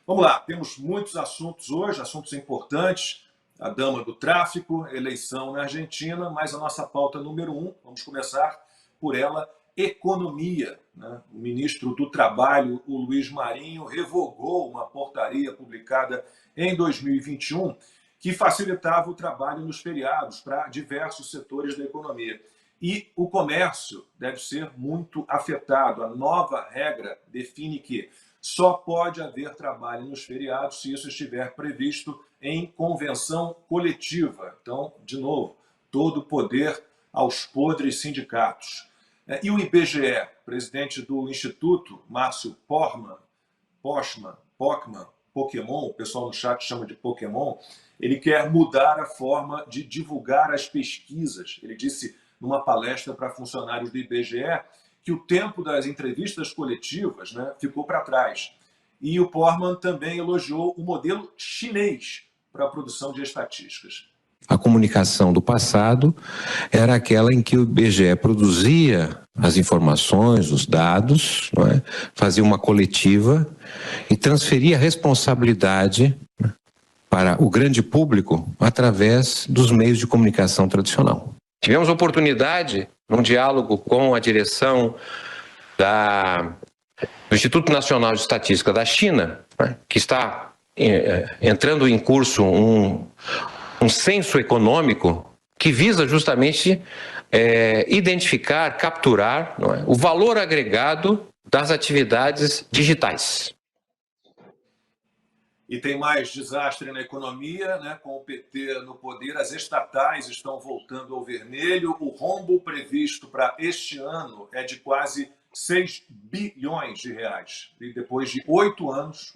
Vamos lá, temos muitos assuntos hoje, assuntos importantes. A dama do tráfico, eleição na Argentina, mas a nossa pauta número 1, vamos começar por ela, economia. Né? O ministro do Trabalho, o Luiz Marinho, revogou uma portaria publicada em 2021 que facilitava o trabalho nos feriados para diversos setores da economia. E o comércio deve ser muito afetado. A nova regra define que só pode haver trabalho nos feriados se isso estiver previsto em convenção coletiva. Então, de novo, todo o poder aos podres sindicatos. E o IBGE, presidente do Instituto, Márcio Pochmann, Pokémon, o pessoal no chat chama de Pokémon, ele quer mudar a forma de divulgar as pesquisas. Ele disse numa palestra para funcionários do IBGE que o tempo das entrevistas coletivas, né, ficou para trás. E o Pochmann também elogiou o modelo chinês para a produção de estatísticas. A comunicação do passado era aquela em que o IBGE produzia as informações, os dados, não é? Fazia uma coletiva e transferia a responsabilidade para o grande público através dos meios de comunicação tradicional. Tivemos oportunidade, num diálogo com a direção do Instituto Nacional de Estatística da China, né, que está entrando em curso um censo econômico que visa justamente identificar, capturar, não é, o valor agregado das atividades digitais. E tem mais desastre na economia, né? Com o PT no poder, as estatais estão voltando ao vermelho. O rombo previsto para este ano é de quase 6 bilhões de reais. E depois de 8 anos,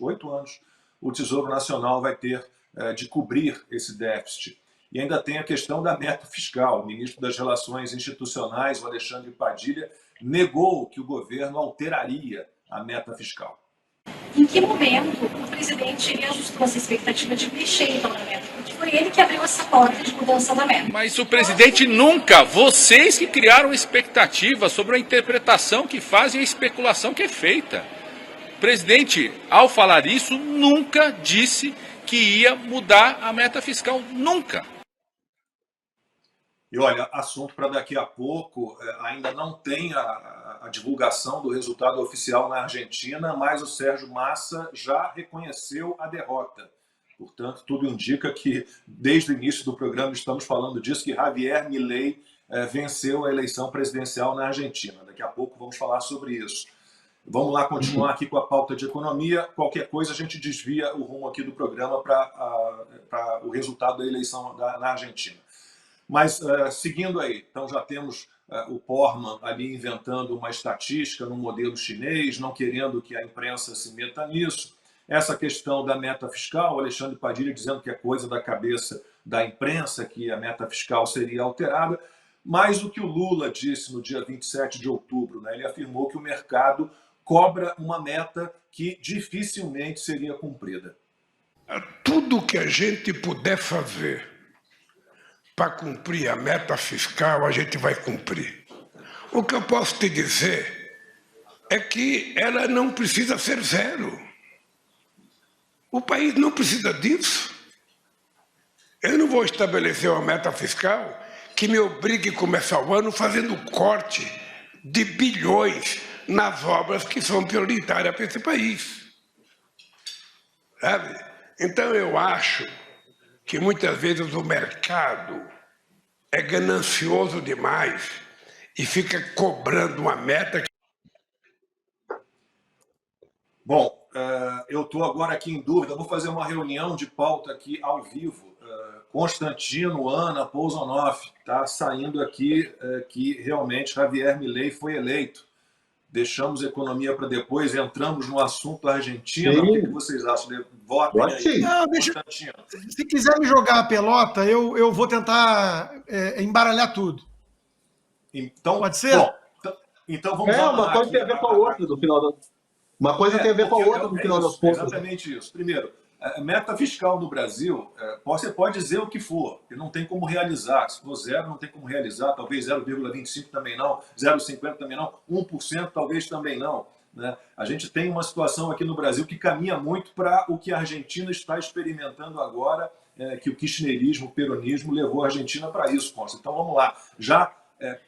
o Tesouro Nacional vai ter de cobrir esse déficit. E ainda tem a questão da meta fiscal. O ministro das Relações Institucionais, o Alexandre Padilha, negou que o governo alteraria a meta fiscal. Em que momento o presidente ele ajustou essa expectativa de mexer então na meta? Porque foi ele que abriu essa porta de mudança da meta. Mas o presidente nunca, vocês que criaram expectativa sobre a interpretação que fazem e a especulação que é feita. O presidente, ao falar isso, nunca disse que ia mudar a meta fiscal, nunca. E olha, assunto para daqui a pouco, ainda não tem a divulgação do resultado oficial na Argentina, mas o Sérgio Massa já reconheceu a derrota. Portanto, tudo indica que, desde o início do programa, estamos falando disso, que Javier Milei venceu a eleição presidencial na Argentina. Daqui a pouco vamos falar sobre isso. Vamos lá continuar aqui com a pauta de economia. Qualquer coisa, a gente desvia o rumo aqui do programa para o resultado da eleição na Argentina. Mas, seguindo aí, então já temos o Pochmann ali inventando uma estatística no modelo chinês, não querendo que a imprensa se meta nisso. Essa questão da meta fiscal, o Alexandre Padilha dizendo que é coisa da cabeça da imprensa, que a meta fiscal seria alterada. Mas o que o Lula disse no dia 27 de outubro, né, ele afirmou que o mercado cobra uma meta que dificilmente seria cumprida. Tudo que a gente puder fazer para cumprir a meta fiscal, a gente vai cumprir. O que eu posso te dizer é que ela não precisa ser zero. O país não precisa disso. Eu não vou estabelecer uma meta fiscal que me obrigue a começar o ano fazendo corte de bilhões nas obras que são prioritárias para esse país. Sabe? Então eu acho que muitas vezes o mercado é ganancioso demais e fica cobrando uma meta. Bom, eu estou agora aqui em dúvida, vou fazer uma reunião de pauta aqui ao vivo. Constantino, Ana, Pousonoff, está saindo aqui que realmente Javier Milei foi eleito. Deixamos a economia para depois, entramos no assunto Argentina. Sim. O que vocês acham? Votem aí. Não, se quiser me jogar a pelota, eu vou tentar embaralhar tudo. Então, pode ser? Bom, então vamos lá. Uma coisa tem a ver com a outra no final. Uma coisa tem a ver com a outra no final das contas. Exatamente isso. Primeiro, a meta fiscal no Brasil, você pode dizer o que for, que não tem como realizar. Se for zero, não tem como realizar. Talvez 0,25 também não, 0,50 também não, 1% talvez também não. né? A gente tem uma situação aqui no Brasil que caminha muito para o que a Argentina está experimentando agora, que o kirchnerismo, o peronismo levou a Argentina para isso, Costa. Então vamos lá, já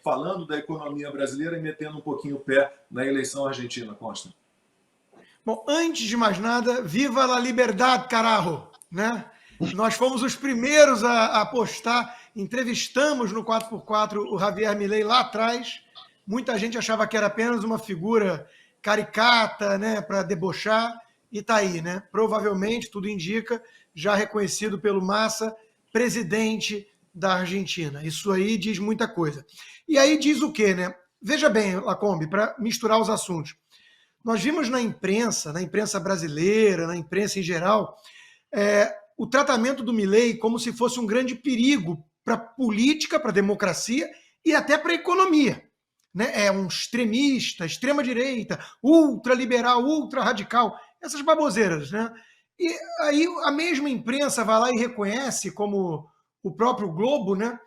falando da economia brasileira e metendo um pouquinho o pé na eleição argentina, Costa. Bom, antes de mais nada, viva a liberdade, carajo, né? Nós fomos os primeiros a apostar, entrevistamos no 4x4 o Javier Milei lá atrás. Muita gente achava que era apenas uma figura caricata, né, para debochar, e está aí, né? Provavelmente, tudo indica, já reconhecido pelo Massa, presidente da Argentina. Isso aí diz muita coisa. E aí diz o quê, né? Veja bem, Lacombe, para misturar os assuntos. Nós vimos na imprensa brasileira, na imprensa em geral, o tratamento do Milei como se fosse um grande perigo para a política, para a democracia e até para a economia. Né? É um extremista, extrema-direita, ultraliberal, ultra-radical, essas baboseiras. Né? E aí a mesma imprensa vai lá e reconhece, como o próprio Globo, né?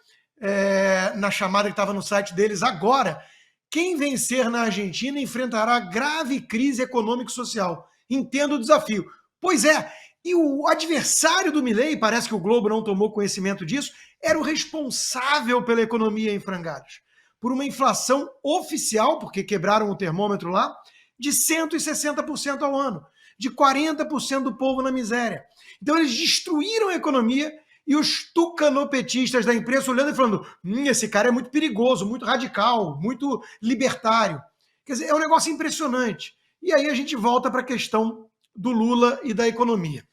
Na chamada que estava no site deles agora, quem vencer na Argentina enfrentará grave crise econômica e social. Entenda o desafio. Pois é, e o adversário do Milei, parece que o Globo não tomou conhecimento disso, era o responsável pela economia em frangalhos. Por uma inflação oficial, porque quebraram o termômetro lá, de 160% ao ano, de 40% do povo na miséria. Então eles destruíram a economia e os tucanopetistas da imprensa olhando e falando: esse cara é muito perigoso, muito radical, muito libertário. Quer dizer, é um negócio impressionante. E aí a gente volta para a questão do Lula e da economia.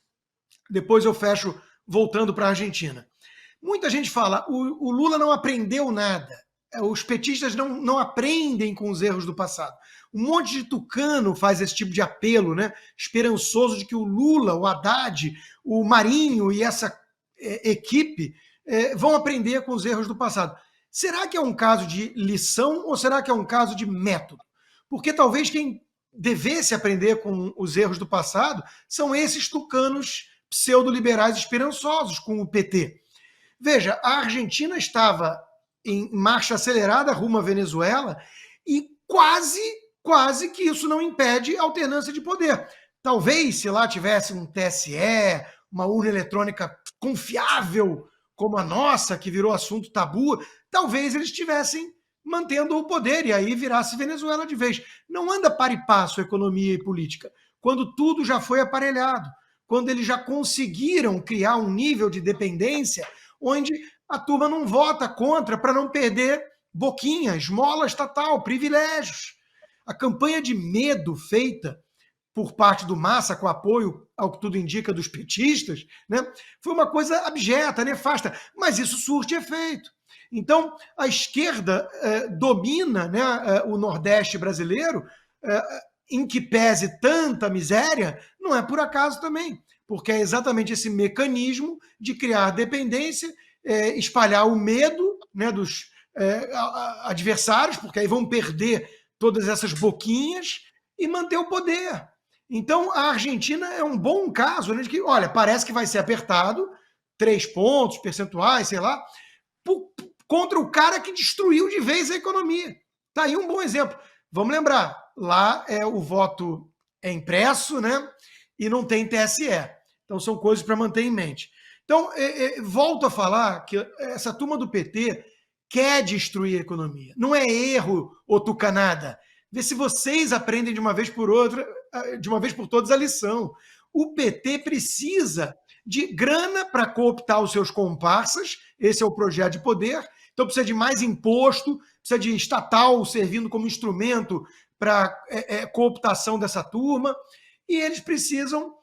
Depois eu fecho voltando para a Argentina. Muita gente fala, o Lula não aprendeu nada. Os petistas não aprendem com os erros do passado. Um monte de tucano faz esse tipo de apelo, né? Esperançoso de que o Lula, o Haddad, o Marinho e essa equipe vão aprender com os erros do passado. Será que é um caso de lição ou será que é um caso de método? Porque talvez quem devesse aprender com os erros do passado são esses tucanos pseudo-liberais esperançosos com o PT. Veja, a Argentina estava em marcha acelerada rumo à Venezuela e quase que isso não impede a alternância de poder. Talvez, se lá tivesse um TSE, uma urna eletrônica confiável como a nossa, que virou assunto tabu, talvez eles estivessem mantendo o poder e aí virasse Venezuela de vez. Não anda para e passo economia e política, quando tudo já foi aparelhado, quando eles já conseguiram criar um nível de dependência onde a turma não vota contra para não perder boquinha, esmola estatal, privilégios. A campanha de medo feita por parte do Massa, com apoio, ao que tudo indica, dos petistas, né, foi uma coisa abjeta, nefasta, mas isso surte efeito. Então, a esquerda domina, né, o Nordeste brasileiro, em que pese tanta miséria, não é por acaso também, porque é exatamente esse mecanismo de criar dependência, espalhar o medo, né, dos adversários, porque aí vão perder todas essas boquinhas e manter o poder. Então, a Argentina é um bom caso, né, de que, olha, parece que vai ser apertado, 3 pontos percentuais, sei lá, contra o cara que destruiu de vez a economia. Está aí um bom exemplo. Vamos lembrar, lá o voto é impresso, né, e não tem TSE. Então, são coisas para manter em mente. Então, volto a falar que essa turma do PT quer destruir a economia. Não é erro ou tucanada. Vê se vocês aprendem de uma vez por todas a lição. O PT precisa de grana para cooptar os seus comparsas, esse é o projeto de poder, então precisa de mais imposto, precisa de estatal servindo como instrumento para cooptação dessa turma, e eles precisam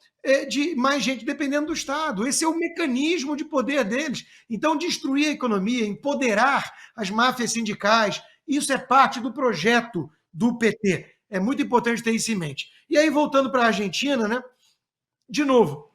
de mais gente dependendo do Estado. Esse é o mecanismo de poder deles. Então, destruir a economia, empoderar as máfias sindicais, isso é parte do projeto do PT. É muito importante ter isso em mente. E aí, voltando para a Argentina, né? De novo,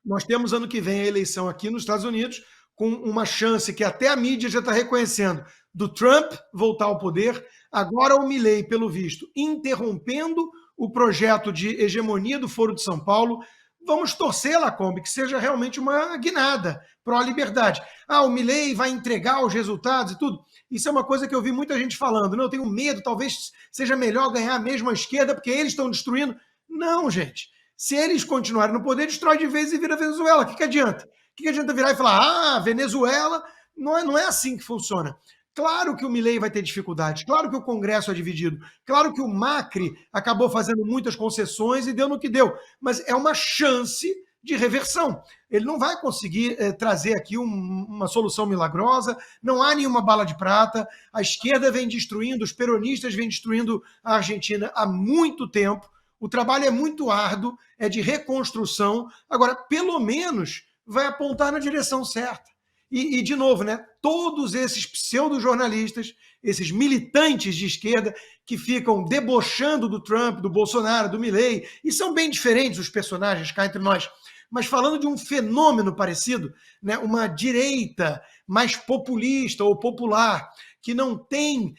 nós temos ano que vem a eleição aqui nos Estados Unidos, com uma chance que até a mídia já está reconhecendo, do Trump voltar ao poder, agora o Milei, pelo visto, interrompendo o projeto de hegemonia do Foro de São Paulo, vamos torcer, Lacombe, que seja realmente uma guinada pró-liberdade. O Milei vai entregar os resultados e tudo. Isso é uma coisa que eu vi muita gente falando. Não, eu tenho medo, talvez seja melhor ganhar mesmo a esquerda, porque eles estão destruindo. Não, gente. Se eles continuarem no poder, destrói de vez e vira Venezuela. O que adianta? O que adianta virar e falar, Venezuela? Não é assim que funciona. Claro que o Milei vai ter dificuldades, claro que o Congresso é dividido, claro que o Macri acabou fazendo muitas concessões e deu no que deu, mas é uma chance de reversão. Ele não vai conseguir trazer aqui uma solução milagrosa, não há nenhuma bala de prata, a esquerda vem destruindo, os peronistas vêm destruindo a Argentina há muito tempo, o trabalho é muito árduo, é de reconstrução, agora, pelo menos, vai apontar na direção certa. E, de novo, né, todos esses pseudo-jornalistas, esses militantes de esquerda que ficam debochando do Trump, do Bolsonaro, do Milei, e são bem diferentes os personagens cá entre nós, mas falando de um fenômeno parecido, né, uma direita mais populista ou popular, que não tem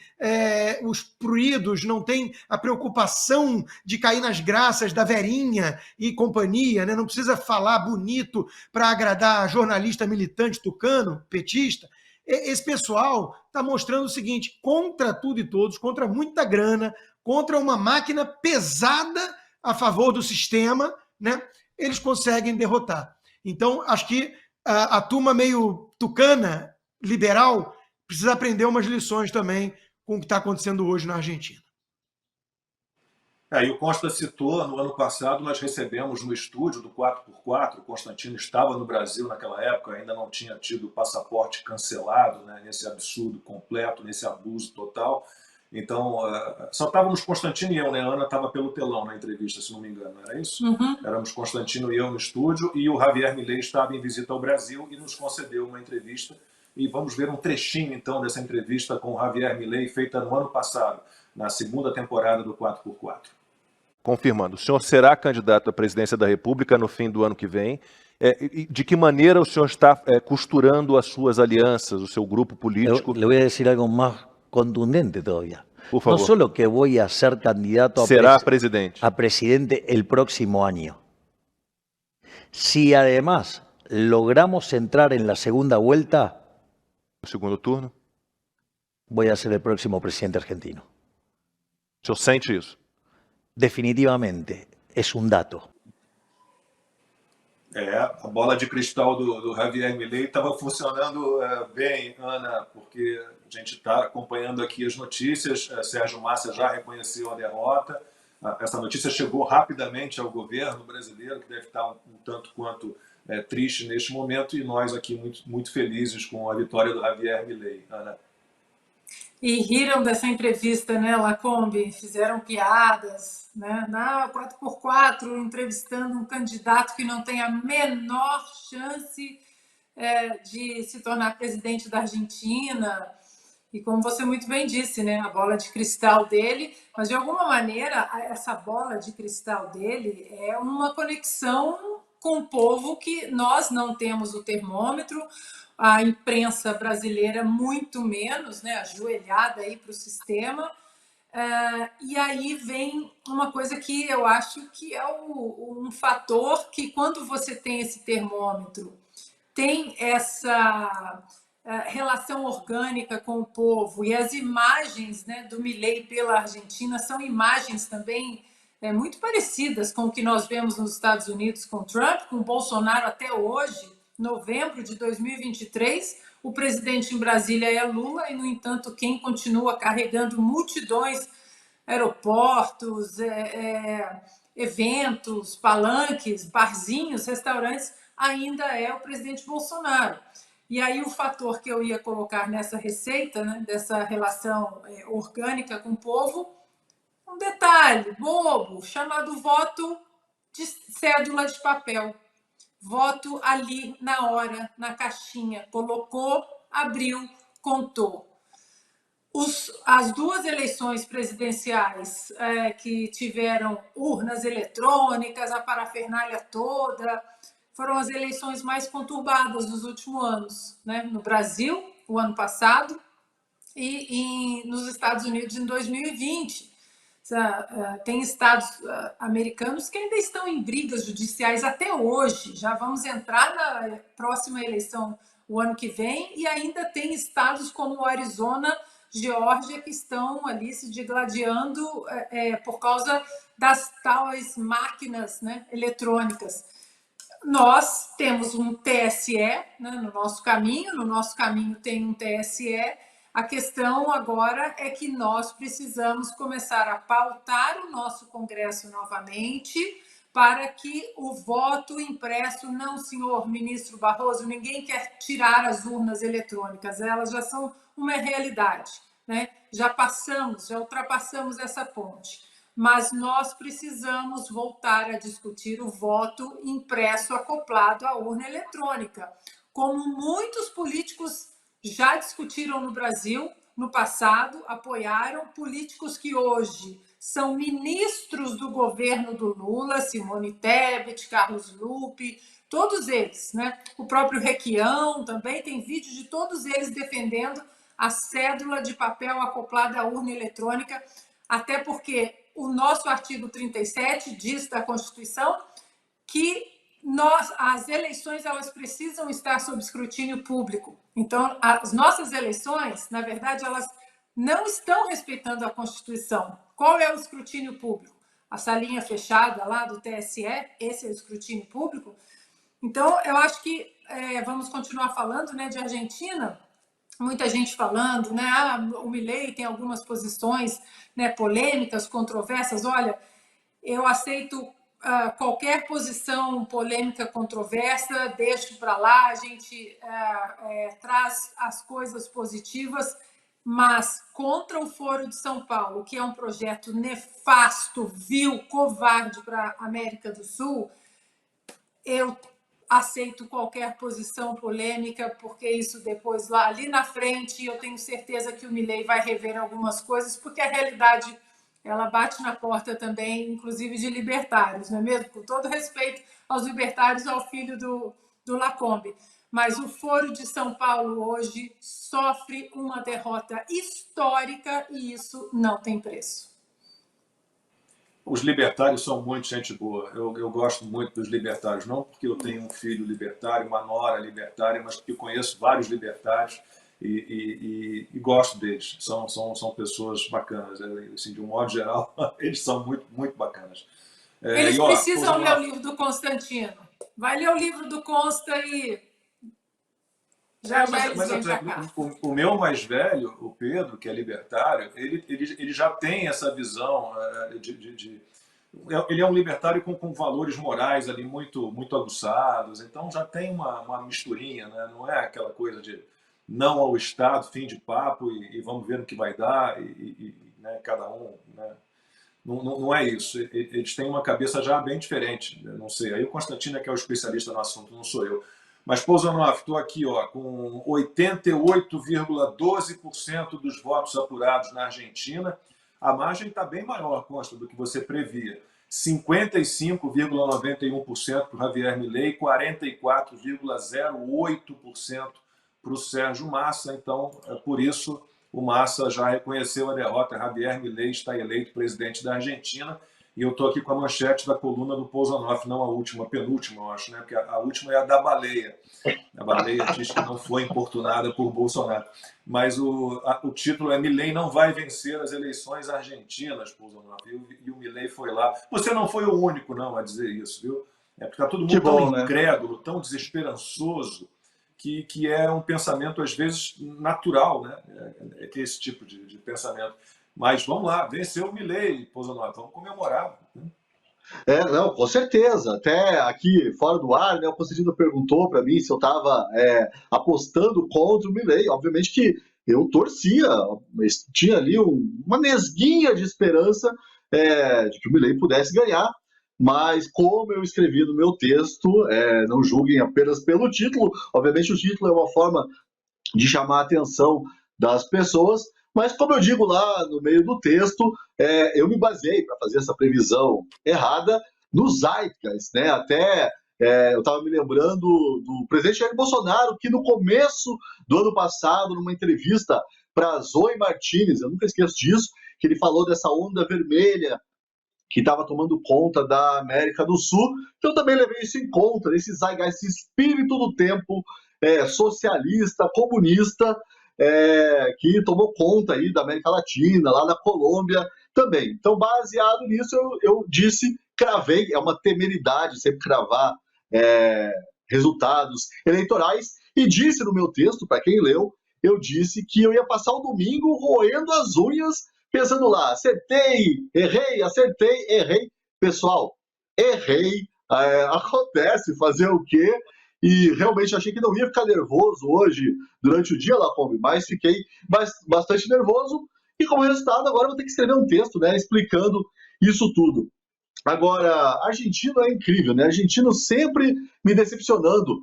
os pruídos, não tem a preocupação de cair nas graças da Verinha e companhia, né? Não precisa falar bonito para agradar jornalista militante tucano, petista. Esse pessoal está mostrando o seguinte, contra tudo e todos, contra muita grana, contra uma máquina pesada a favor do sistema, né? Eles conseguem derrotar. Então, acho que a turma meio tucana, liberal, precisa aprender umas lições também com o que está acontecendo hoje na Argentina. E o Costa citou, no ano passado nós recebemos no estúdio do 4x4, o Constantino estava no Brasil naquela época, ainda não tinha tido o passaporte cancelado, né, nesse absurdo completo, nesse abuso total. Então, só estávamos Constantino e eu, né? A Ana estava pelo telão na entrevista, se não me engano, era isso? Uhum. Éramos Constantino e eu no estúdio, e o Javier Milei estava em visita ao Brasil e nos concedeu uma entrevista. E vamos ver um trechinho, então, dessa entrevista com o Javier Milei, feita no ano passado, na segunda temporada do 4x4. Confirmando, o senhor será candidato à presidência da República no fim do ano que vem. De que maneira o senhor está costurando as suas alianças, o seu grupo político? Le voy a decir algo más contundente todavía. Por favor. No solo que voy a ser candidato Será presidente a presidente el próximo año. Si además logramos entrar en la segunda vuelta, no segundo turno, voy a ser el próximo presidente argentino. O senhor sente isso? Definitivamente, es un dato. A bola de cristal do Javier Milei estava funcionando bem, Ana, porque a gente está acompanhando aqui as notícias, Sérgio Massa já reconheceu a derrota, essa notícia chegou rapidamente ao governo brasileiro, que deve estar um tanto quanto triste neste momento, e nós aqui muito felizes com a vitória do Javier Milei, Ana. E riram dessa entrevista, né, Lacombe? Fizeram piadas, né? Na 4x4, entrevistando um candidato que não tem a menor chance de se tornar presidente da Argentina. E como você muito bem disse, né, a bola de cristal dele, mas de alguma maneira essa bola de cristal dele é uma conexão com o povo que nós não temos o termômetro, a imprensa brasileira muito menos, né, ajoelhada aí para o sistema. E aí vem uma coisa que eu acho que é um fator que, quando você tem esse termômetro, tem essa relação orgânica com o povo, e as imagens, né, do Milei pela Argentina são imagens também muito parecidas com o que nós vemos nos Estados Unidos com Trump, com Bolsonaro até hoje. Novembro de 2023, o presidente em Brasília é Lula, e, no entanto, quem continua carregando multidões, aeroportos, eventos, palanques, barzinhos, restaurantes, ainda é o presidente Bolsonaro. E aí o fator que eu ia colocar nessa receita, né, dessa relação orgânica com o povo, um detalhe bobo, chamado voto de cédula de papel. Voto ali na hora, na caixinha. Colocou, abriu, contou. As duas eleições presidenciais que tiveram urnas eletrônicas, a parafernália toda, foram as eleições mais conturbadas dos últimos anos, né? No Brasil, o ano passado, e nos Estados Unidos, em 2020. Tem estados americanos que ainda estão em brigas judiciais até hoje. Já vamos entrar na próxima eleição o ano que vem e ainda tem estados como o Arizona, Geórgia, que estão ali se digladiando por causa das tais máquinas, né, eletrônicas. Nós temos um TSE, né, no nosso caminho tem um TSE. A questão agora é que nós precisamos começar a pautar o nosso Congresso novamente para que o voto impresso, não, senhor ministro Barroso, ninguém quer tirar as urnas eletrônicas, elas já são uma realidade, né? Já ultrapassamos essa ponte, mas nós precisamos voltar a discutir o voto impresso acoplado à urna eletrônica, como muitos políticos já discutiram no Brasil, no passado, apoiaram políticos que hoje são ministros do governo do Lula, Simone Tebet, Carlos Lupe, todos eles, né? O próprio Requião também tem vídeo de todos eles defendendo a cédula de papel acoplada à urna eletrônica, até porque o nosso artigo 37 diz da Constituição que as eleições elas precisam estar sob escrutínio público. Então, as nossas eleições, na verdade, elas não estão respeitando a Constituição. Qual é o escrutínio público? A salinha fechada lá do TSE, esse é o escrutínio público? Então, eu acho que vamos continuar falando, né, de Argentina, muita gente falando, né, o Milei tem algumas posições, né, polêmicas, controversas. Olha, eu aceito qualquer posição polêmica, controversa, deixo para lá, a gente traz as coisas positivas, mas contra o Foro de São Paulo, que é um projeto nefasto, vil, covarde para a América do Sul, eu aceito qualquer posição polêmica, porque isso depois, ali na frente, eu tenho certeza que o Milei vai rever algumas coisas, porque a realidade ela bate na porta também, inclusive de libertários, não é mesmo? Com todo respeito aos libertários, ao filho do Lacombe. Mas o Foro de São Paulo hoje sofre uma derrota histórica e isso não tem preço. Os libertários são muito gente boa. Eu gosto muito dos libertários, não porque eu tenho um filho libertário, uma nora libertária, mas porque eu conheço vários libertários e gosto deles. São pessoas bacanas. Assim, de um modo geral, eles são muito, muito bacanas. Eles precisam ler o livro do Constantino. Vai ler o livro do Consta e o meu mais velho, o Pedro, que é libertário, ele já tem essa visão ele é um libertário com valores morais ali muito, muito aguçados, então já tem uma misturinha, né? Não é aquela coisa de não ao Estado, fim de papo e vamos ver no que vai dar, né, cada um, né? Não é isso. Eles têm uma cabeça já bem diferente, não sei. Aí o Constantino é que é o especialista no assunto, não sou eu. Mas, Pousanov, estou aqui com 88,12% dos votos apurados na Argentina. A margem está bem maior, Consta, do que você previa. 55,91% para o Javier Milei, 44,08% para o Sérgio Massa. Então, por isso, o Massa já reconheceu a derrota. Javier Milei está eleito presidente da Argentina. E eu estou aqui com a manchete da coluna do Pousanov, não a última, a penúltima, eu acho, né? Porque a última é a da baleia. A baleia diz que não foi importunada por Bolsonaro. Mas o título é Milei não vai vencer as eleições argentinas, Pousanov. E o Milei foi lá. Você não foi o único, não, a dizer isso, viu? É porque está todo mundo tão incrédulo, tão desesperançoso, que é um pensamento, às vezes, natural, né? É esse tipo de pensamento. Mas vamos lá, venceu o Milei, Pousanov, vamos comemorar. Não, com certeza. Até aqui, fora do ar, né, o Constantino perguntou para mim se eu estava apostando contra o Milei. Obviamente que eu torcia, mas tinha ali uma nesguinha de esperança de que o Milei pudesse ganhar. Mas como eu escrevi no meu texto, não julguem apenas pelo título. Obviamente o título é uma forma de chamar a atenção das pessoas. Mas, como eu digo lá no meio do texto, eu me baseei para fazer essa previsão errada no Zeitgeist, né? Até eu estava me lembrando do presidente Jair Bolsonaro, que no começo do ano passado, numa entrevista para Zoe Martinez, eu nunca esqueço disso, que ele falou dessa onda vermelha que estava tomando conta da América do Sul, que eu também levei isso em conta, esse zeitgeist, esse espírito do tempo socialista, comunista, que tomou conta aí da América Latina, lá na Colômbia também. Então, baseado nisso, eu disse, cravei, é uma temeridade sempre cravar resultados eleitorais, e disse no meu texto, para quem leu, eu disse que eu ia passar o domingo roendo as unhas, pensando lá, acertei, errei, acertei, errei. Pessoal, errei, acontece, fazer o quê? E realmente achei que não ia ficar nervoso hoje, durante o dia, Lacombe, mas fiquei bastante nervoso, e como resultado agora vou ter que escrever um texto, né, explicando isso tudo. Agora, argentino é incrível, né? Argentino sempre me decepcionando.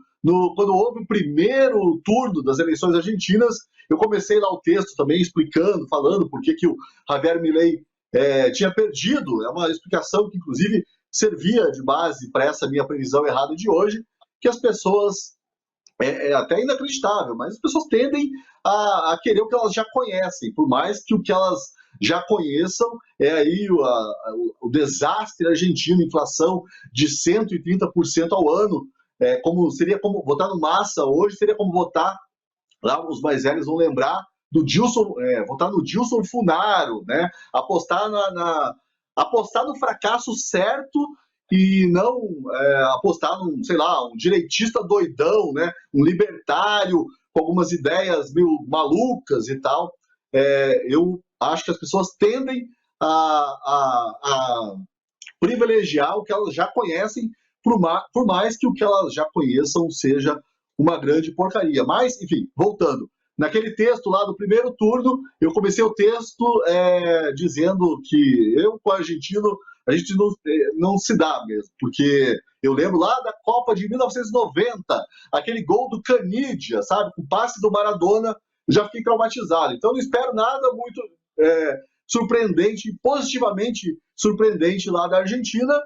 Quando houve o primeiro turno das eleições argentinas, eu comecei lá o texto também explicando, falando por que o Javier Milei tinha perdido. É uma explicação que, inclusive, servia de base para essa minha previsão errada de hoje, que as pessoas, é até inacreditável, mas as pessoas tendem a querer o que elas já conhecem, por mais que o que elas já conheçam aí o desastre argentino, inflação de 130% ao ano, seria como votar no Massa hoje, seria como votar, lá os mais velhos vão lembrar, do Dilson, votar no Dilson Funaro, né? Apostar no fracasso certo e não apostar num, sei lá, um direitista doidão, né? Um libertário com algumas ideias meio malucas e tal. Eu acho que as pessoas tendem a privilegiar o que elas já conhecem, por mais que o que elas já conheçam seja uma grande porcaria. Mas, enfim, voltando. Naquele texto lá do primeiro turno, eu comecei o texto dizendo que eu com o argentino, a gente não se dá mesmo, porque eu lembro lá da Copa de 1990, aquele gol do Canidia, sabe, com o passe do Maradona, já fiquei traumatizado. Então não espero nada muito surpreendente, positivamente surpreendente lá da Argentina,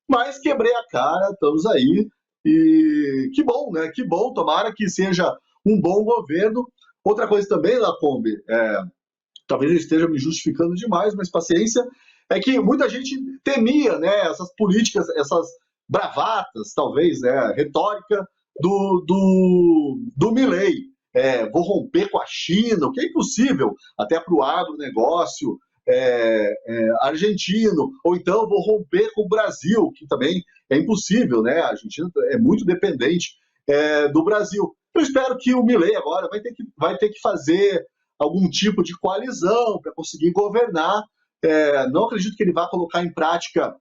mas quebrei a cara, estamos aí, e que bom, né? Que bom, tomara que seja um bom governo. Outra coisa também, Lacombe, talvez eu esteja me justificando demais, mas paciência, é que muita gente temia, né, essas políticas, essas bravatas, talvez, retórica do Milei. Vou romper com a China, o que é impossível, até para o agronegócio argentino, ou então vou romper com o Brasil, que também é impossível, né? A Argentina é muito dependente do Brasil. Eu espero que o Milei agora vai ter que fazer algum tipo de coalizão para conseguir governar. Não acredito que ele vá colocar em prática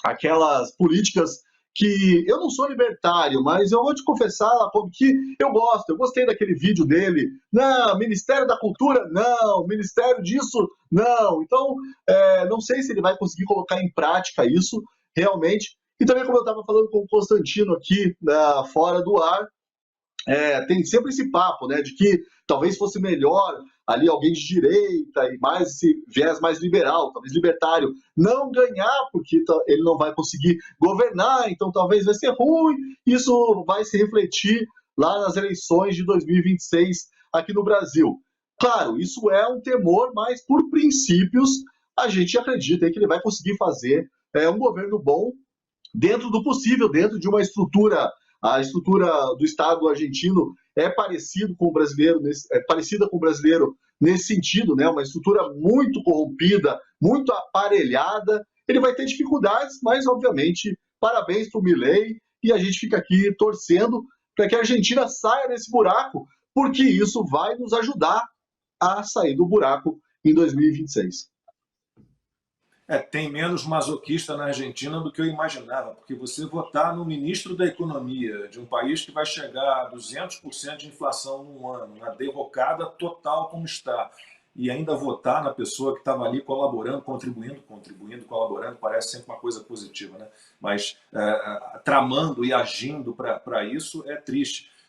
aquelas políticas que eu não sou libertário, mas eu vou te confessar, Lacombe, que eu gostei daquele vídeo dele. Não, Ministério da Cultura, não, Ministério disso, não. Então, não sei se ele vai conseguir colocar em prática isso realmente. E também, como eu estava falando com o Constantino aqui, fora do ar, tem sempre esse papo, né, de que talvez fosse melhor ali alguém de direita e mais esse viés mais liberal, talvez libertário, não ganhar porque ele não vai conseguir governar, então talvez vai ser ruim, isso vai se refletir lá nas eleições de 2026 aqui no Brasil. Claro, isso é um temor, mas por princípios a gente acredita que ele vai conseguir fazer um governo bom dentro do possível, dentro de uma estrutura. A estrutura do Estado argentino é parecida com o brasileiro nesse sentido, né? Uma estrutura muito corrompida, muito aparelhada. Ele vai ter dificuldades, mas, obviamente, parabéns para o Milei, e a gente fica aqui torcendo para que a Argentina saia desse buraco, porque isso vai nos ajudar a sair do buraco em 2026. Tem menos masoquista na Argentina do que eu imaginava, porque você votar no ministro da Economia de um país que vai chegar a 200% de inflação num ano, na derrocada total como está, e ainda votar na pessoa que estava ali colaborando, contribuindo, colaborando, parece sempre uma coisa positiva, né? Mas tramando e agindo para isso é triste.